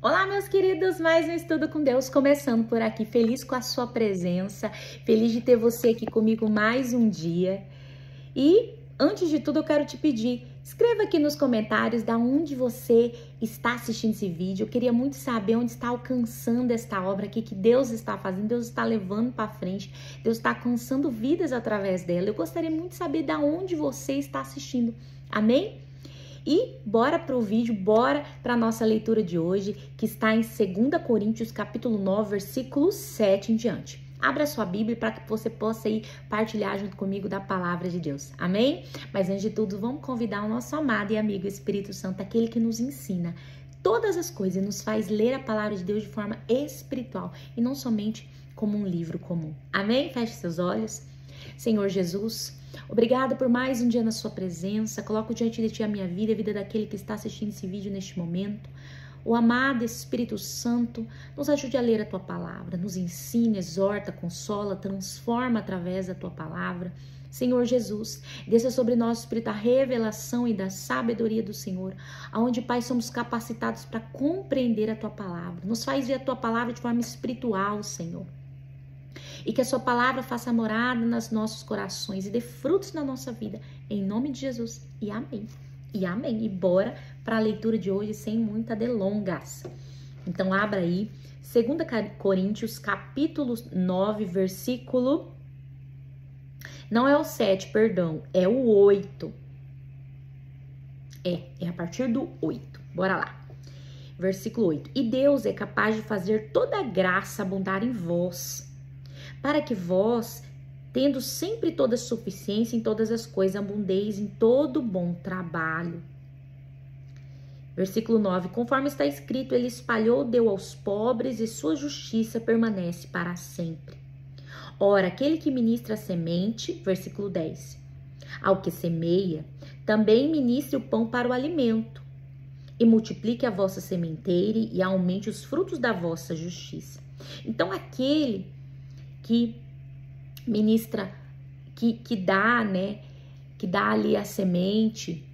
Olá, meus queridos, mais um Estudo com Deus começando por aqui, feliz com a sua presença, feliz de ter você aqui comigo mais um dia. E antes de tudo eu quero te pedir, escreva aqui nos comentários da onde você está assistindo esse vídeo. Eu queria muito saber onde está alcançando esta obra aqui que Deus está fazendo, Deus está levando para frente, Deus está alcançando vidas através dela. Eu gostaria muito de saber da onde você está assistindo, amém? E bora para o vídeo, bora para a nossa leitura de hoje, que está em 2 Coríntios, capítulo 9, versículo 7 em diante. Abra sua Bíblia para que você possa ir partilhar junto comigo da palavra de Deus, amém? Mas antes de tudo, vamos convidar o nosso amado e amigo Espírito Santo, aquele que nos ensina todas as coisas e nos faz ler a palavra de Deus de forma espiritual e não somente como um livro comum, amém? Feche seus olhos. Senhor Jesus, obrigada por mais um dia na sua presença. Coloco diante de ti a minha vida, a vida daquele que está assistindo esse vídeo neste momento. O amado Espírito Santo, nos ajude a ler a tua palavra, nos ensina, exorta, consola, transforma através da tua palavra. Senhor Jesus, desça sobre nós, Espírito, a revelação e da sabedoria do Senhor, aonde, Pai, somos capacitados para compreender a tua palavra. Nos faz ver a tua palavra de forma espiritual, Senhor. E que a sua palavra faça morada nos nossos corações e dê frutos na nossa vida. Em nome de Jesus. E amém. E amém. E bora para a leitura de hoje sem muitas delongas. Então abra aí 2 Coríntios capítulo 9, versículo... Não é o 7, perdão. É o 8. É a partir do 8. Bora lá. Versículo 8. E Deus é capaz de fazer toda a graça abundar em vós, para que vós, tendo sempre toda suficiência em todas as coisas, abundeis em todo bom trabalho. Versículo 9. Conforme está escrito, ele espalhou, deu aos pobres, e sua justiça permanece para sempre. Ora, aquele que ministra a semente, versículo 10, ao que semeia, também ministre o pão para o alimento, e multiplique a vossa sementeira e aumente os frutos da vossa justiça. Então, aquele que ministra, que dá, né, que dá ali a semente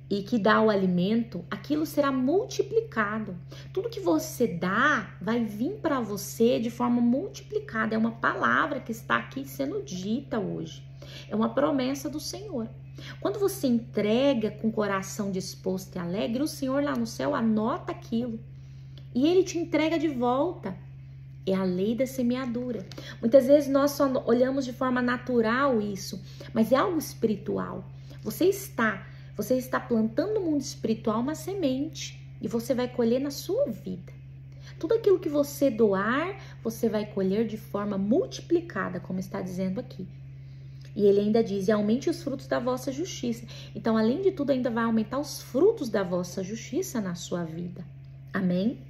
e que dá o alimento, aquilo será multiplicado. Tudo que você dá vai vir para você de forma multiplicada. É uma palavra que está aqui sendo dita hoje. É uma promessa do Senhor. Quando você entrega com o coração disposto e alegre, o Senhor lá no céu anota aquilo e Ele te entrega de volta. É a lei da semeadura. Muitas vezes nós só olhamos de forma natural isso, mas é algo espiritual. Você está plantando no mundo espiritual uma semente e você vai colher na sua vida. Tudo aquilo que você doar, você vai colher de forma multiplicada, como está dizendo aqui. E ele ainda diz, e aumente os frutos da vossa justiça. Então, além de tudo, ainda vai aumentar os frutos da vossa justiça na sua vida. Amém?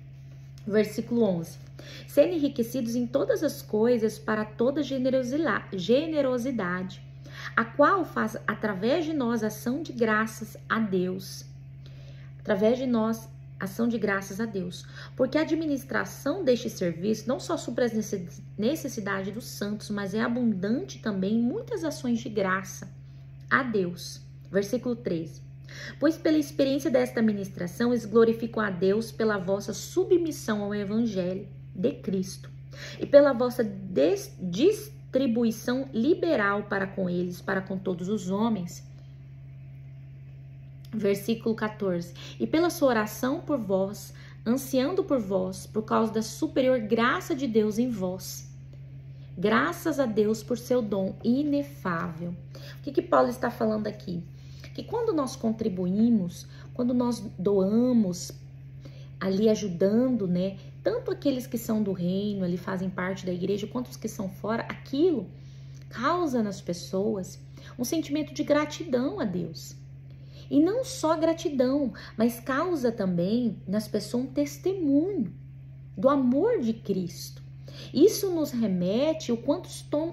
Versículo 11. Sendo enriquecidos em todas as coisas para toda generosidade, a qual faz através de nós ação de graças a Deus. Através de nós, ação de graças a Deus. Porque a administração deste serviço não só supra as necessidades dos santos, mas é abundante também em muitas ações de graça a Deus. Versículo 13. Pois pela experiência desta administração, eles glorificam a Deus pela vossa submissão ao Evangelho de Cristo e pela vossa distribuição liberal para com eles, para com todos os homens. Versículo 14. E pela sua oração por vós, ansiando por vós, por causa da superior graça de Deus em vós. Graças a Deus por seu dom inefável. O que Paulo está falando aqui? Que quando nós contribuímos, quando nós doamos, ali ajudando, né, tanto aqueles que são do reino, ali fazem parte da igreja, quanto os que são fora, aquilo causa nas pessoas um sentimento de gratidão a Deus. E não só gratidão, mas causa também nas pessoas um testemunho do amor de Cristo. Isso nos remete o quanto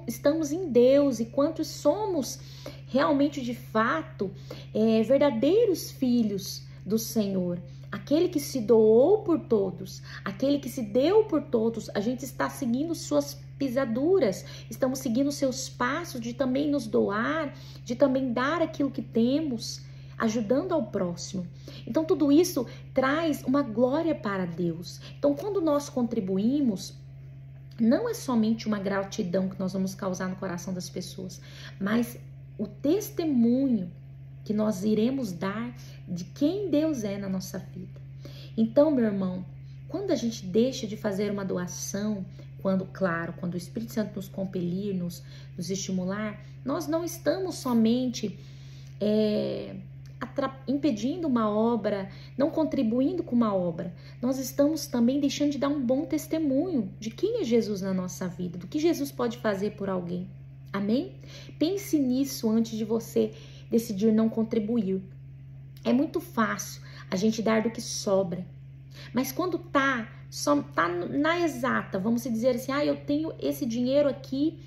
estamos em Deus e quanto somos realmente, de fato, verdadeiros filhos do Senhor. Aquele que se doou por todos, aquele que se deu por todos, a gente está seguindo suas pisaduras, estamos seguindo seus passos de também nos doar, de também dar aquilo que temos, ajudando ao próximo. Então tudo isso traz uma glória para Deus. Então quando nós contribuímos, não é somente uma gratidão que nós vamos causar no coração das pessoas, mas o testemunho que nós iremos dar de quem Deus é na nossa vida. Então, meu irmão, quando a gente deixa de fazer uma doação, quando o Espírito Santo nos compelir, nos estimular, nós não estamos somente impedindo uma obra, não contribuindo com uma obra. Nós estamos também deixando de dar um bom testemunho de quem é Jesus na nossa vida, do que Jesus pode fazer por alguém. Amém? Pense nisso antes de você decidir não contribuir. É muito fácil a gente dar do que sobra. Mas quando tá na exata, vamos dizer assim, eu tenho esse dinheiro aqui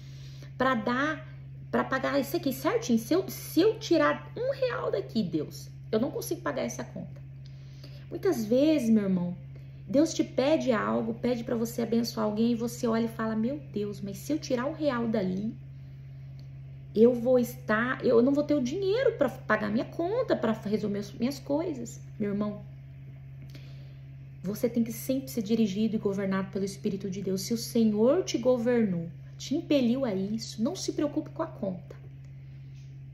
para dar, para pagar isso aqui certinho. Se eu tirar R$1 daqui, Deus, eu não consigo pagar essa conta. Muitas vezes, meu irmão, Deus te pede algo, pede para você abençoar alguém e você olha e fala, meu Deus, mas se eu tirar R$1 dali, eu não vou ter o dinheiro para pagar minha conta, para resolver minhas coisas. Meu irmão, você tem que sempre ser dirigido e governado pelo Espírito de Deus. Se o Senhor te governou, te impeliu a isso, não se preocupe com a conta.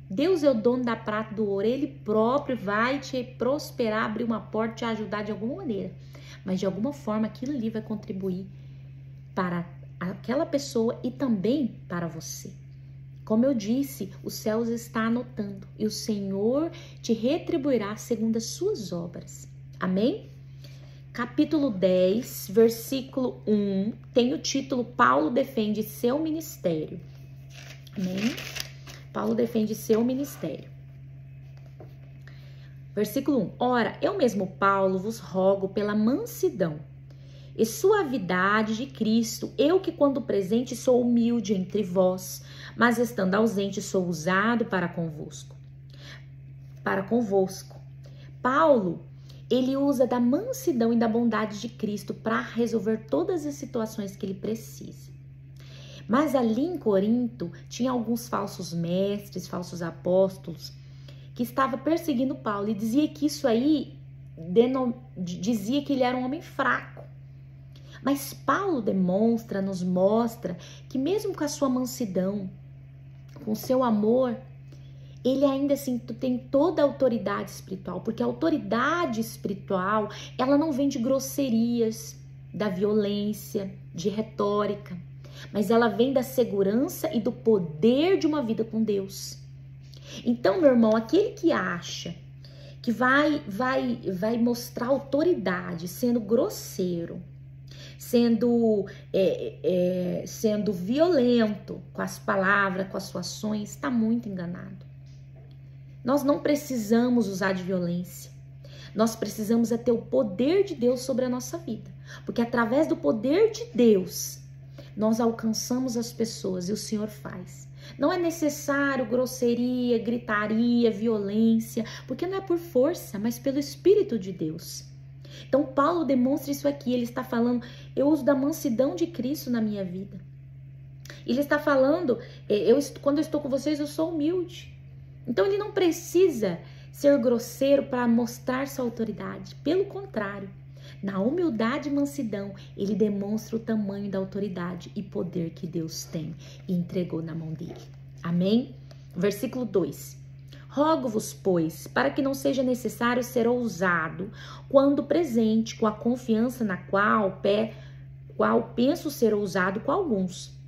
Deus é o dono da prata e do ouro, Ele próprio vai te prosperar, abrir uma porta, te ajudar de alguma maneira. Mas de alguma forma aquilo ali vai contribuir para aquela pessoa e também para você. Como eu disse, os céus está anotando e o Senhor te retribuirá segundo as suas obras. Amém? Capítulo 10, versículo 1, tem o título Paulo defende seu ministério. Amém? Paulo defende seu ministério. Versículo 1. Ora, eu mesmo, Paulo, vos rogo pela mansidão e suavidade de Cristo, eu que quando presente sou humilde entre vós, mas estando ausente sou usado para convosco. Paulo, ele usa da mansidão e da bondade de Cristo para resolver todas as situações que ele precisa. Mas ali em Corinto tinha alguns falsos mestres, falsos apóstolos, que estavam perseguindo Paulo e dizia que isso aí dizia que ele era um homem fraco. Mas Paulo nos mostra que mesmo com a sua mansidão, com o seu amor, ele ainda assim tem toda a autoridade espiritual, porque a autoridade espiritual, ela não vem de grosserias, da violência, de retórica, mas ela vem da segurança e do poder de uma vida com Deus. Então, meu irmão, aquele que acha que vai mostrar autoridade sendo grosseiro, sendo violento com as palavras, com as suas ações, está muito enganado. Nós não precisamos usar de violência. Nós precisamos ter o poder de Deus sobre a nossa vida. Porque através do poder de Deus, nós alcançamos as pessoas e o Senhor faz. Não é necessário grosseria, gritaria, violência, porque não é por força, mas pelo Espírito de Deus. Então Paulo demonstra isso aqui, ele está falando, eu uso da mansidão de Cristo na minha vida. Ele está falando, quando eu estou com vocês eu sou humilde. Então ele não precisa ser grosseiro para mostrar sua autoridade. Pelo contrário, na humildade e mansidão, ele demonstra o tamanho da autoridade e poder que Deus tem e entregou na mão dele. Amém? Versículo 2. Rogo-vos, pois, para que não seja necessário ser ousado quando presente, com a confiança na qual penso ser ousado com alguns,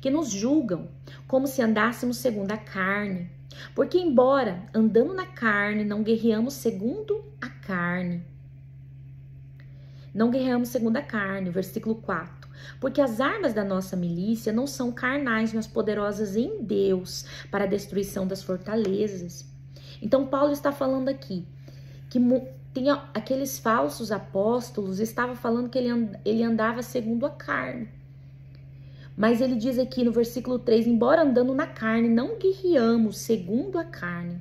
que nos julgam como se andássemos segundo a carne. Porque embora andando na carne, não guerreamos segundo a carne. Não guerreamos segundo a carne, versículo 4. Porque as armas da nossa milícia não são carnais, mas poderosas em Deus para a destruição das fortalezas. Então Paulo está falando aqui que tinha aqueles falsos apóstolos, estava falando que ele andava segundo a carne. Mas ele diz aqui no versículo 3, embora andando na carne, não guerreamos segundo a carne.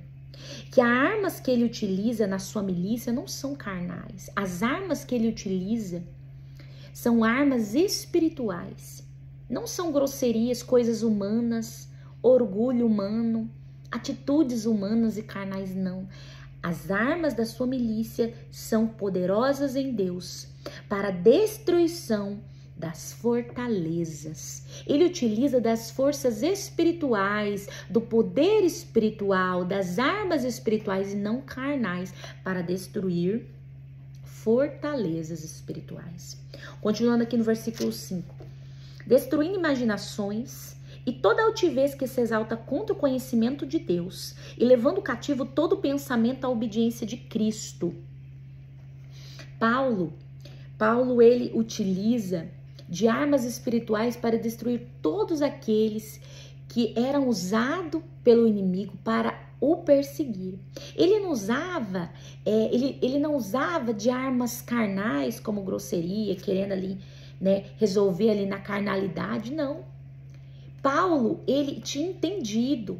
Que as armas que ele utiliza na sua milícia não são carnais. As armas que ele utiliza são armas espirituais. Não são grosserias, coisas humanas, orgulho humano, atitudes humanas e carnais, não. As armas da sua milícia são poderosas em Deus para a destruição das fortalezas. Ele utiliza das forças espirituais, do poder espiritual, das armas espirituais e não carnais para destruir fortalezas espirituais. Continuando aqui no versículo 5. Destruindo imaginações e toda altivez que se exalta contra o conhecimento de Deus e levando cativo todo pensamento à obediência de Cristo. Paulo ele utiliza de armas espirituais para destruir todos aqueles que eram usados pelo inimigo para o perseguir. Ele não usava, ele não usava de armas carnais como grosseria, querendo ali, né, resolver ali na carnalidade, não. Paulo, ele tinha entendido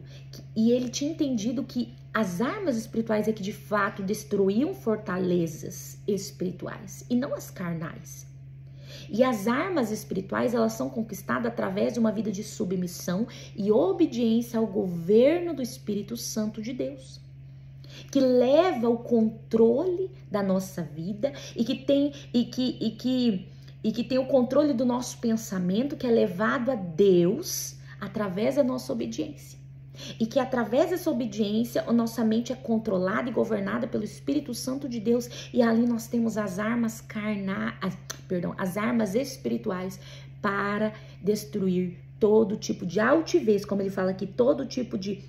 que as armas espirituais é que de fato destruíam fortalezas espirituais e não as carnais. E as armas espirituais, elas são conquistadas através de uma vida de submissão e obediência ao governo do Espírito Santo de Deus, que leva o controle da nossa vida e que tem o controle do nosso pensamento, que é levado a Deus através da nossa obediência. E que através dessa obediência, a nossa mente é controlada e governada pelo Espírito Santo de Deus. E ali nós temos as armas as armas espirituais para destruir todo tipo de altivez, como ele fala aqui, todo tipo de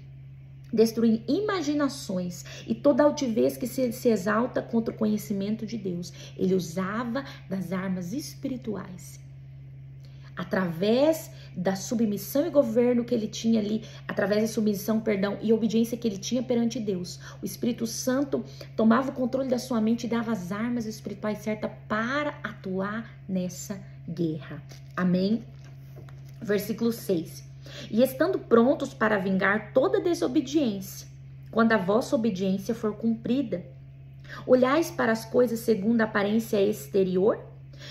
destruir imaginações e toda altivez que se exalta contra o conhecimento de Deus. Ele usava das armas espirituais. Através da submissão e governo que ele tinha ali, através da submissão, e obediência que ele tinha perante Deus, o Espírito Santo tomava o controle da sua mente e dava as armas espirituais certas para atuar nessa guerra. Amém? Versículo 6. E estando prontos para vingar toda desobediência, quando a vossa obediência for cumprida, olhais para as coisas segundo a aparência exterior?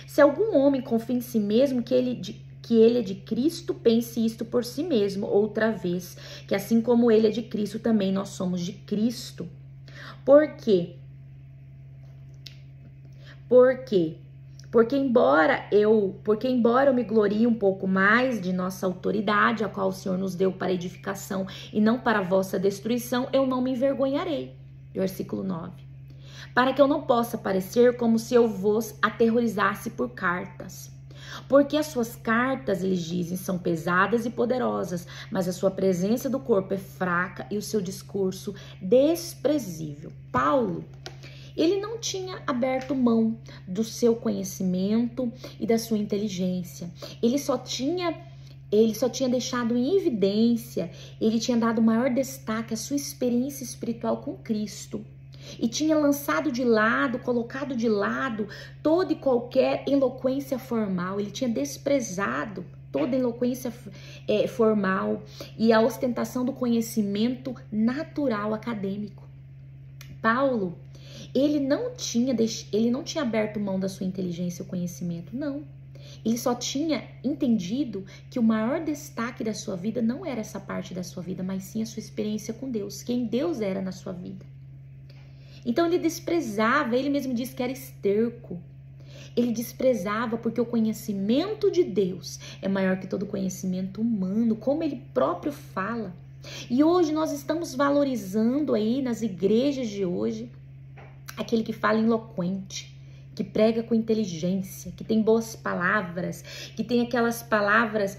Se algum homem confia em si mesmo que ele é de Cristo, pense isto por si mesmo, outra vez, que assim como ele é de Cristo, também nós somos de Cristo. Por quê? Porque embora eu me glorie um pouco mais de nossa autoridade, a qual o Senhor nos deu para edificação e não para a vossa destruição, eu não me envergonharei. Versículo 9. Para que eu não possa parecer como se eu vos aterrorizasse por cartas. Porque as suas cartas, eles dizem, são pesadas e poderosas, mas a sua presença do corpo é fraca e o seu discurso desprezível. Paulo, ele não tinha aberto mão do seu conhecimento e da sua inteligência. Ele só tinha deixado em evidência, ele tinha dado maior destaque à sua experiência espiritual com Cristo. E tinha colocado de lado toda e qualquer eloquência formal. Ele tinha desprezado toda eloquência formal e a ostentação do conhecimento natural acadêmico. Paulo, ele não tinha aberto mão da sua inteligência e conhecimento, não. Ele só tinha entendido que o maior destaque da sua vida não era essa parte da sua vida, mas sim a sua experiência com Deus, quem Deus era na sua vida. Então ele desprezava, ele mesmo disse que era esterco. Ele desprezava porque o conhecimento de Deus é maior que todo conhecimento humano, como ele próprio fala. E hoje nós estamos valorizando aí nas igrejas de hoje aquele que fala eloquente, que prega com inteligência, que tem boas palavras, que tem aquelas palavras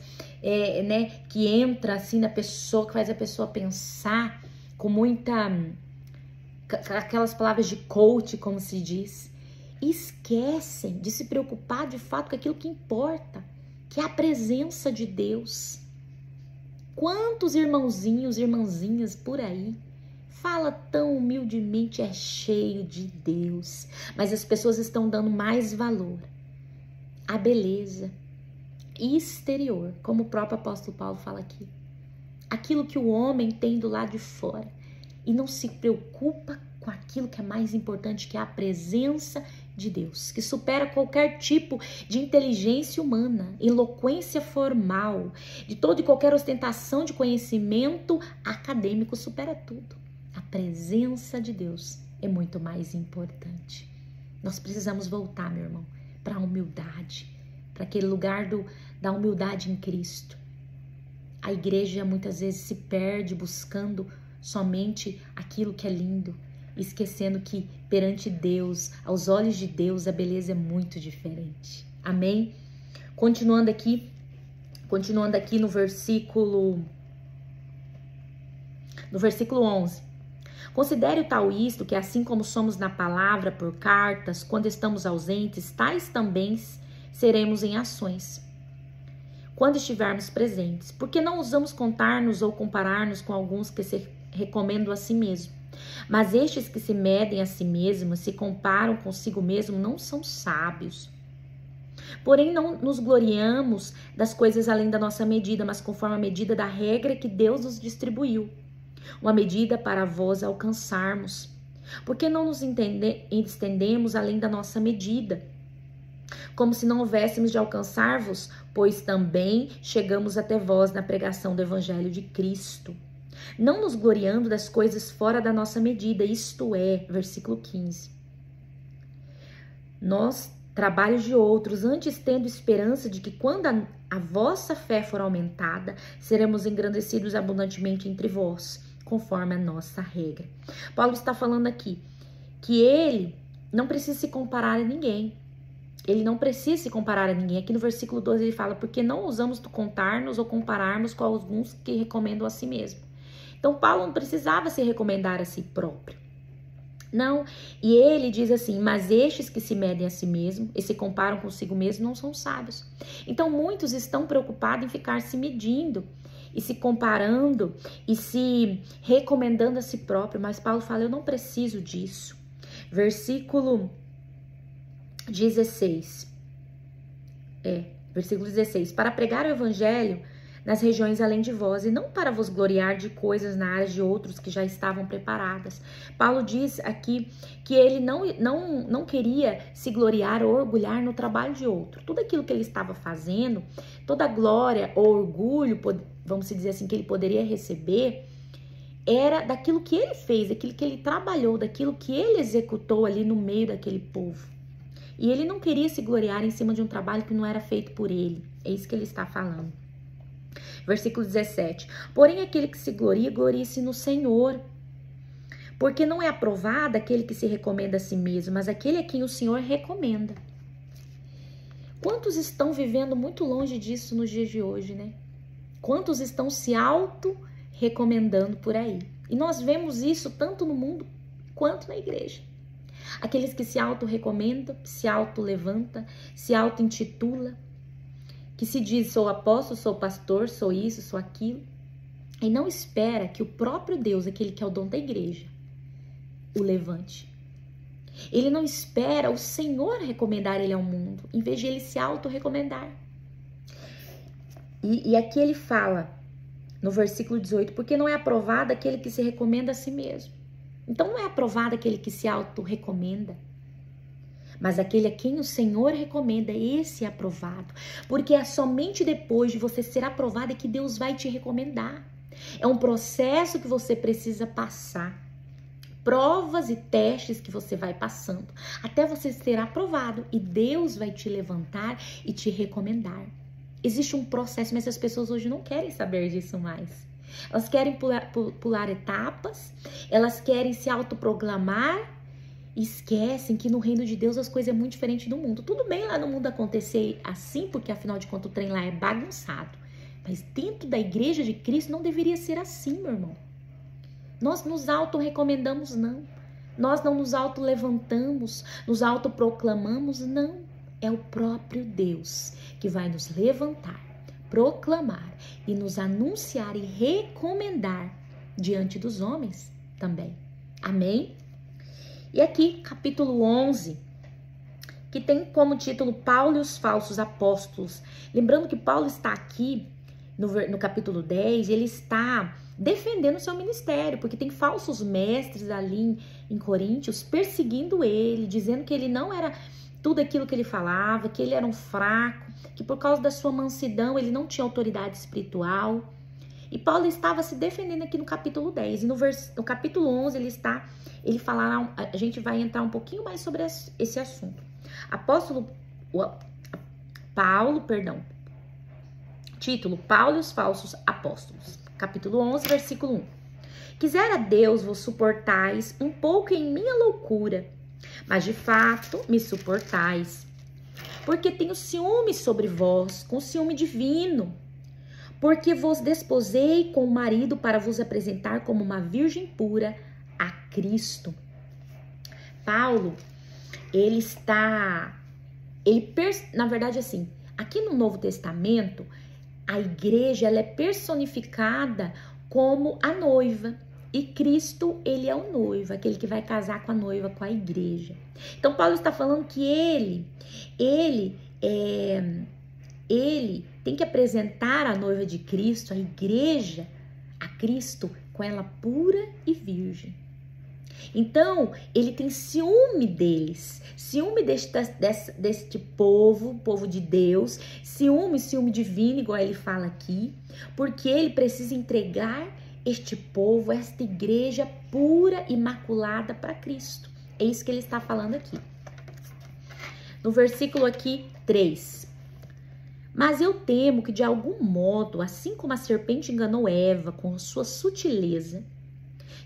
que entra assim na pessoa, que faz a pessoa pensar com aquelas palavras de coach, como se diz, e esquecem de se preocupar de fato com aquilo que importa, que é a presença de Deus. Quantos irmãozinhos, irmãzinhas por aí fala tão humildemente, é cheio de Deus, mas as pessoas estão dando mais valor à beleza exterior, como o próprio apóstolo Paulo fala aqui, aquilo que o homem tem do lado de fora, e não se preocupa com aquilo que é mais importante, que é a presença de Deus, que supera qualquer tipo de inteligência humana, eloquência formal, de toda e qualquer ostentação de conhecimento acadêmico, supera tudo. A presença de Deus é muito mais importante. Nós precisamos voltar, meu irmão, para a humildade, para aquele lugar da humildade em Cristo. A igreja muitas vezes se perde buscando somente aquilo que é lindo, esquecendo que perante Deus, aos olhos de Deus, a beleza é muito diferente. Amém? Continuando aqui no versículo 11. Considere o tal isto, que assim como somos na palavra por cartas, quando estamos ausentes, tais também seremos em ações, quando estivermos presentes. Porque não ousamos contar-nos ou comparar-nos com alguns que se recomendam a si mesmo. Mas estes que se medem a si mesmos, se comparam consigo mesmo, não são sábios. Porém, não nos gloriamos das coisas além da nossa medida, mas conforme a medida da regra que Deus nos distribuiu. Uma medida para vós alcançarmos. Porque não nos estendemos além da nossa medida, como se não houvéssemos de alcançar-vos, pois também chegamos até vós na pregação do Evangelho de Cristo. Não nos gloriando das coisas fora da nossa medida, isto é, versículo 15. Nós, trabalhos de outros, antes tendo esperança de que quando a vossa fé for aumentada, seremos engrandecidos abundantemente entre vós, conforme a nossa regra. Paulo está falando aqui que ele não precisa se comparar a ninguém. Ele não precisa se comparar a ninguém. Aqui no versículo 12 ele fala, porque não ousamos contar-nos ou compararmos com alguns que recomendam a si mesmo. Então Paulo não precisava se recomendar a si próprio. Não, e ele diz assim, mas estes que se medem a si mesmo e se comparam consigo mesmo não são sábios. Então muitos estão preocupados em ficar se medindo e se comparando e se recomendando a si próprio, mas Paulo fala, eu não preciso disso. Versículo 16. Versículo 16. Para pregar o evangelho nas regiões além de vós, e não para vos gloriar de coisas na área de outros que já estavam preparadas. Paulo diz aqui que ele não queria se gloriar ou orgulhar no trabalho de outro. Tudo aquilo que ele estava fazendo, toda a glória ou orgulho, vamos dizer assim, que ele poderia receber, era daquilo que ele fez, daquilo que ele trabalhou, daquilo que ele executou ali no meio daquele povo. E ele não queria se gloriar em cima de um trabalho que não era feito por ele. É isso que ele está falando. Versículo 17. Porém, aquele que se gloria, glorie-se no Senhor. Porque não é aprovado aquele que se recomenda a si mesmo, mas aquele a quem o Senhor recomenda. Quantos estão vivendo muito longe disso nos dias de hoje, né? Quantos estão se auto-recomendando por aí? E nós vemos isso tanto no mundo quanto na igreja. Aqueles que se auto-recomendam, se auto-levanta, se auto-intitula, que se diz, sou apóstolo, sou pastor, sou isso, sou aquilo, e não espera que o próprio Deus, aquele que é o dono da igreja, o levante. Ele não espera o Senhor recomendar ele ao mundo, em vez de ele se auto-recomendar. E aqui ele fala, no versículo 18, porque não é aprovado aquele que se recomenda a si mesmo. Então não é aprovado aquele que se auto-recomenda, mas aquele a quem o Senhor recomenda, esse é aprovado. Porque é somente depois de você ser aprovado é que Deus vai te recomendar. É um processo que você precisa passar. Provas e testes que você vai passando, até você ser aprovado. E Deus vai te levantar e te recomendar. Existe um processo, mas as pessoas hoje não querem saber disso mais. Elas querem pular etapas, elas querem se autoproclamar, e esquecem que no reino de Deus as coisas é muito diferente do mundo. Tudo bem lá no mundo acontecer assim, porque afinal de contas o trem lá é bagunçado. Mas dentro da igreja de Cristo não deveria ser assim, meu irmão. Nós nos auto-recomendamos, não. Nós não nos auto-levantamos, nos auto-proclamamos, não. É o próprio Deus que vai nos levantar, proclamar e nos anunciar e recomendar diante dos homens também. Amém? E aqui, capítulo 11, que tem como título Paulo e os falsos apóstolos. Lembrando que Paulo está aqui no capítulo 10, ele está defendendo o seu ministério, porque tem falsos mestres ali em Coríntios, perseguindo ele, dizendo que ele não era tudo aquilo que ele falava, que ele era um fraco, que por causa da sua mansidão ele não tinha autoridade espiritual. E Paulo estava se defendendo aqui no capítulo 10. E no capítulo 11 ele falará, a gente vai entrar um pouquinho mais sobre esse assunto. Título: Paulo e os falsos apóstolos. Capítulo 11, versículo 1. Quisera Deus vos suportais um pouco em minha loucura, mas de fato me suportais, porque tenho ciúme sobre vós, com ciúme divino, porque vos desposei com o marido para vos apresentar como uma virgem pura a Cristo. Paulo, na verdade assim, aqui no Novo Testamento, a igreja ela é personificada como a noiva. E Cristo, ele é o noivo, aquele que vai casar com a noiva, com a igreja. Então, Paulo está falando que ele tem que apresentar a noiva de Cristo, a igreja, a Cristo, com ela pura e virgem. Então, ele tem ciúme deles, ciúme deste povo de Deus, ciúme divino, igual ele fala aqui, porque ele precisa entregar este povo, esta igreja pura, imaculada para Cristo. É isso que ele está falando aqui. No versículo aqui 3. Mas eu temo que de algum modo, assim como a serpente enganou Eva com sua sutileza,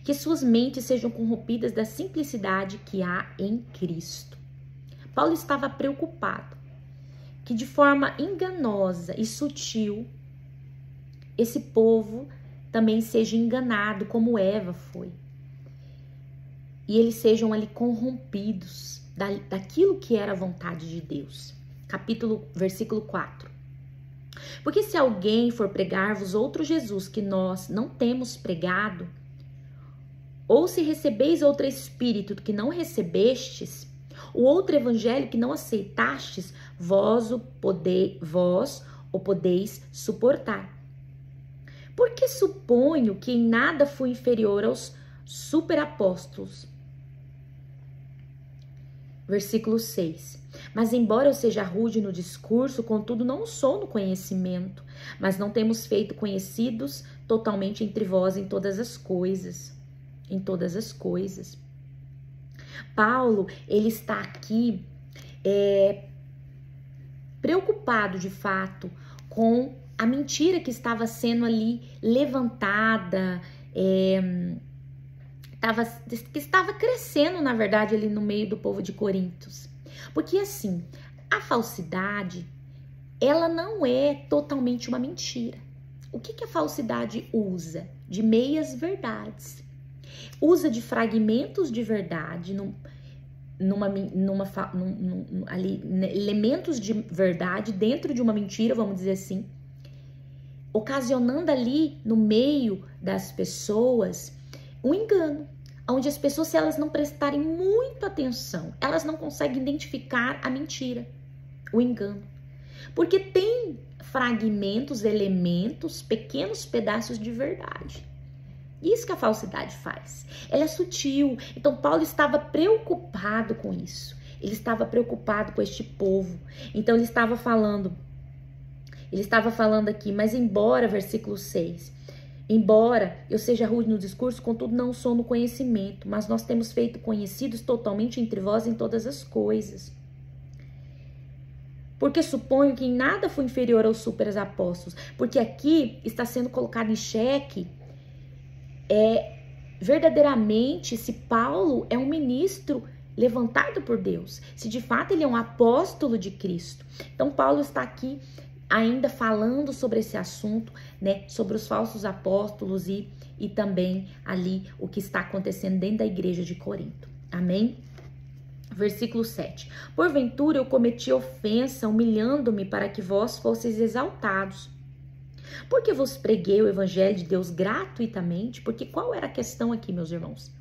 que suas mentes sejam corrompidas da simplicidade que há em Cristo. Paulo estava preocupado que de forma enganosa e sutil, esse povo também seja enganado como Eva foi. E eles sejam ali corrompidos daquilo que era a vontade de Deus. Versículo 4. Porque se alguém for pregar-vos outro Jesus que nós não temos pregado, ou se recebeis outro Espírito que não recebestes, o outro Evangelho que não aceitastes, vós o podeis suportar. Porque suponho que em nada fui inferior aos superapóstolos. Versículo 6. Mas embora eu seja rude no discurso, contudo não sou no conhecimento, mas não temos feito conhecidos totalmente entre vós em todas as coisas. Em todas as coisas. Paulo, ele está aqui preocupado de fato com a mentira que estava sendo ali levantada, que estava crescendo, na verdade, ali no meio do povo de Coríntios. Porque assim, a falsidade, ela não é totalmente uma mentira. O que a falsidade usa? De meias verdades. Usa de fragmentos de verdade, elementos de verdade dentro de uma mentira, vamos dizer assim, ocasionando ali no meio das pessoas um engano, onde as pessoas, se elas não prestarem muita atenção, elas não conseguem identificar a mentira, o engano, porque tem fragmentos, elementos, pequenos pedaços de verdade. Isso que a falsidade faz. Ela é sutil. Então Paulo estava preocupado com isso. Ele estava preocupado com este povo. Então ele estava falando aqui, mas embora, versículo 6, embora eu seja rude no discurso, contudo não sou no conhecimento, mas nós temos feito conhecidos totalmente entre vós em todas as coisas. Porque suponho que em nada fui inferior aos superapóstolos. Porque aqui está sendo colocado em xeque verdadeiramente se Paulo é um ministro levantado por Deus, se de fato ele é um apóstolo de Cristo. Então Paulo está aqui ainda falando sobre esse assunto, né, sobre os falsos apóstolos e também ali o que está acontecendo dentro da igreja de Corinto. Amém? Versículo 7. Porventura eu cometi ofensa, humilhando-me para que vós fosseis exaltados. Porque vos preguei o evangelho de Deus gratuitamente? Porque qual era a questão aqui, meus irmãos?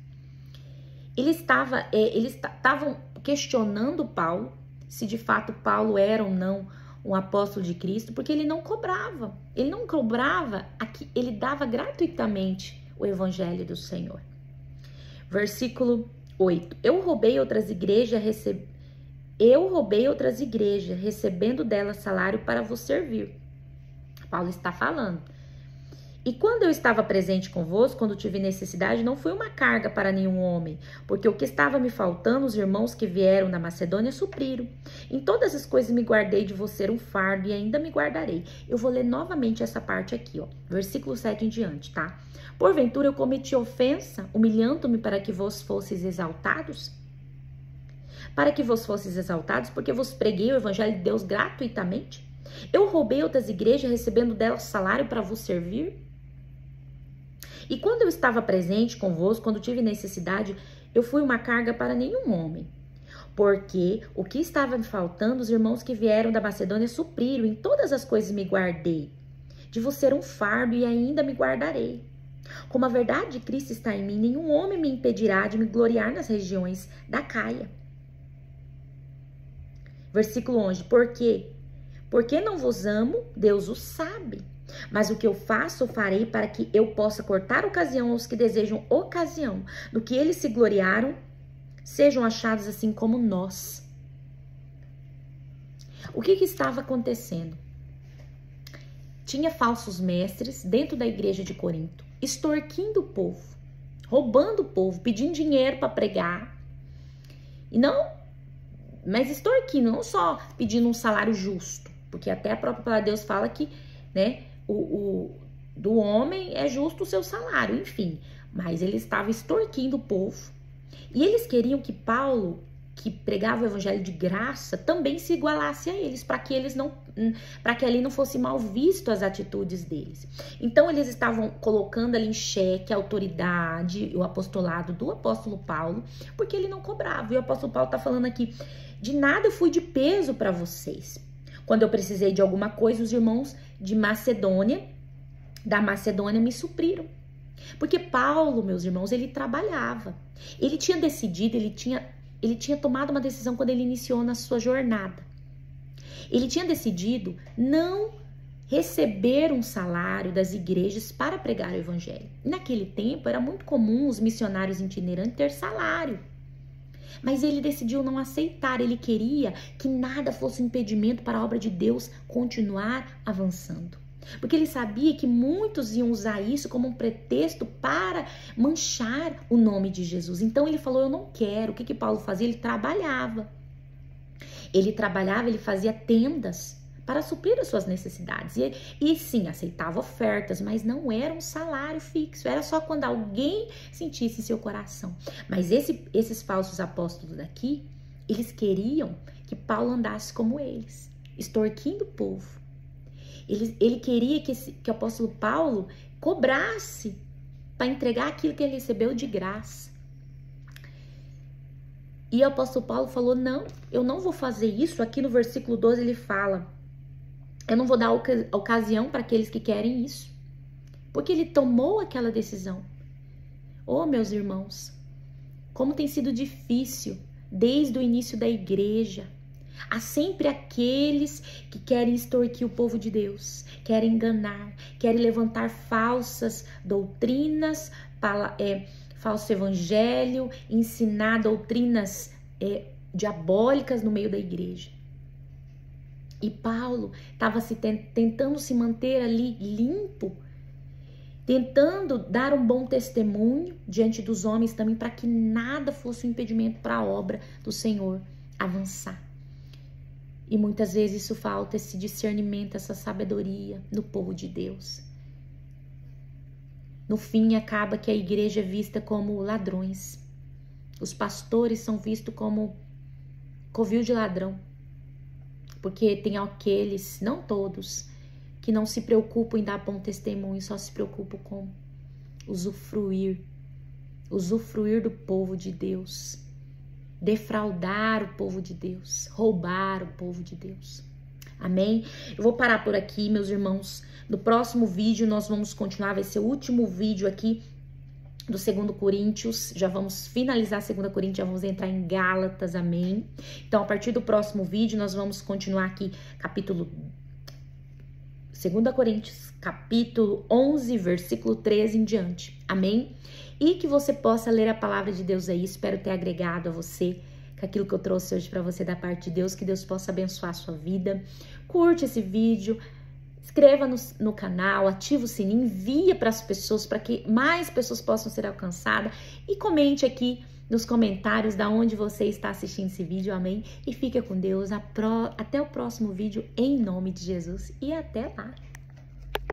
Eles estavam questionando Paulo, se de fato Paulo era ou não um apóstolo de Cristo, porque ele não cobrava. Ele não cobrava, aqui, ele dava gratuitamente o evangelho do Senhor. Versículo 8. Eu roubei outras igrejas, recebendo delas salário para vos servir. Paulo está falando. E quando eu estava presente convosco, quando tive necessidade, não foi uma carga para nenhum homem, porque o que estava me faltando, os irmãos que vieram da Macedônia supriram. Em todas as coisas me guardei de vos ser um fardo e ainda me guardarei. Eu vou ler novamente essa parte aqui, ó, versículo 7 em diante, tá? Porventura eu cometi ofensa, humilhando-me para que vos fosseis exaltados? Para que vos fosseis exaltados, porque vos preguei o evangelho de Deus gratuitamente? Eu roubei outras igrejas, recebendo delas salário para vos servir? E quando eu estava presente convosco, quando tive necessidade, eu fui uma carga para nenhum homem. Porque o que estava me faltando, os irmãos que vieram da Macedônia supriram. Em todas as coisas me guardei. De vos ser um fardo e ainda me guardarei. Como a verdade de Cristo está em mim, nenhum homem me impedirá de me gloriar nas regiões da Caia. Versículo 11. Por quê? Porque não vos amo, Deus o sabe. Mas o que eu faço, eu farei para que eu possa cortar ocasião aos que desejam ocasião. Do que eles se gloriaram, sejam achados assim como nós. O que estava acontecendo? Tinha falsos mestres dentro da igreja de Corinto, extorquindo o povo, roubando o povo, pedindo dinheiro para pregar. E não, mas extorquindo, não só pedindo um salário justo, porque até a própria palavra de Deus fala que, né, do homem é justo o seu salário, enfim. Mas ele estava extorquindo o povo. E eles queriam que Paulo, que pregava o evangelho de graça, também se igualasse a eles, para que ali não fosse mal visto as atitudes deles. Então eles estavam colocando ali em xeque a autoridade, o apostolado do apóstolo Paulo, porque ele não cobrava. E o apóstolo Paulo está falando aqui: de nada eu fui de peso para vocês. Quando eu precisei de alguma coisa, os irmãos da Macedônia me supriram. Porque Paulo, meus irmãos, ele trabalhava. Ele tinha decidido, ele tinha tomado uma decisão quando ele iniciou na sua jornada. Ele tinha decidido não receber um salário das igrejas para pregar o evangelho. Naquele tempo era muito comum os missionários itinerantes ter salário. Mas ele decidiu não aceitar, ele queria que nada fosse um impedimento para a obra de Deus continuar avançando. Porque ele sabia que muitos iam usar isso como um pretexto para manchar o nome de Jesus. Então ele falou: eu não quero. O que Paulo fazia? Ele trabalhava. Ele fazia tendas para suprir as suas necessidades. E sim, aceitava ofertas, mas não era um salário fixo. Era só quando alguém sentisse em seu coração. Mas esses falsos apóstolos daqui, eles queriam que Paulo andasse como eles, extorquindo o povo. Ele queria que o apóstolo Paulo cobrasse para entregar aquilo que ele recebeu de graça. E o apóstolo Paulo falou: não, eu não vou fazer isso. Aqui no versículo 12 ele fala: eu não vou dar ocasião para aqueles que querem isso. Porque ele tomou aquela decisão. Oh, meus irmãos, como tem sido difícil desde o início da igreja. Há sempre aqueles que querem extorquir o povo de Deus, querem enganar, querem levantar falsas doutrinas, falso evangelho, ensinar doutrinas diabólicas no meio da igreja. E Paulo estava tentando se manter ali limpo, tentando dar um bom testemunho diante dos homens também, para que nada fosse um impedimento para a obra do Senhor avançar. E muitas vezes isso falta, esse discernimento, essa sabedoria no povo de Deus. No fim, acaba que a igreja é vista como ladrões. Os pastores são vistos como covil de ladrão. Porque tem aqueles, não todos, que não se preocupam em dar bom testemunho, só se preocupam com usufruir do povo de Deus. Defraudar o povo de Deus, roubar o povo de Deus. Amém? Eu vou parar por aqui, meus irmãos. No próximo vídeo nós vamos continuar, vai ser o último vídeo aqui do 2 Coríntios. Já vamos finalizar 2 Coríntios, já vamos entrar em Gálatas, amém? Então, a partir do próximo vídeo nós vamos continuar aqui, 2 Coríntios, capítulo 11, versículo 13 em diante, amém? e que você possa ler a palavra de Deus aí. Espero ter agregado a você com aquilo que eu trouxe hoje para você da parte de Deus, que Deus possa abençoar a sua vida. Curte esse vídeo, inscreva no canal, ativa o sininho, envia para as pessoas, para que mais pessoas possam ser alcançadas, e comente aqui nos comentários da onde você está assistindo esse vídeo, amém? E fica com Deus, até o próximo vídeo, em nome de Jesus, e até lá!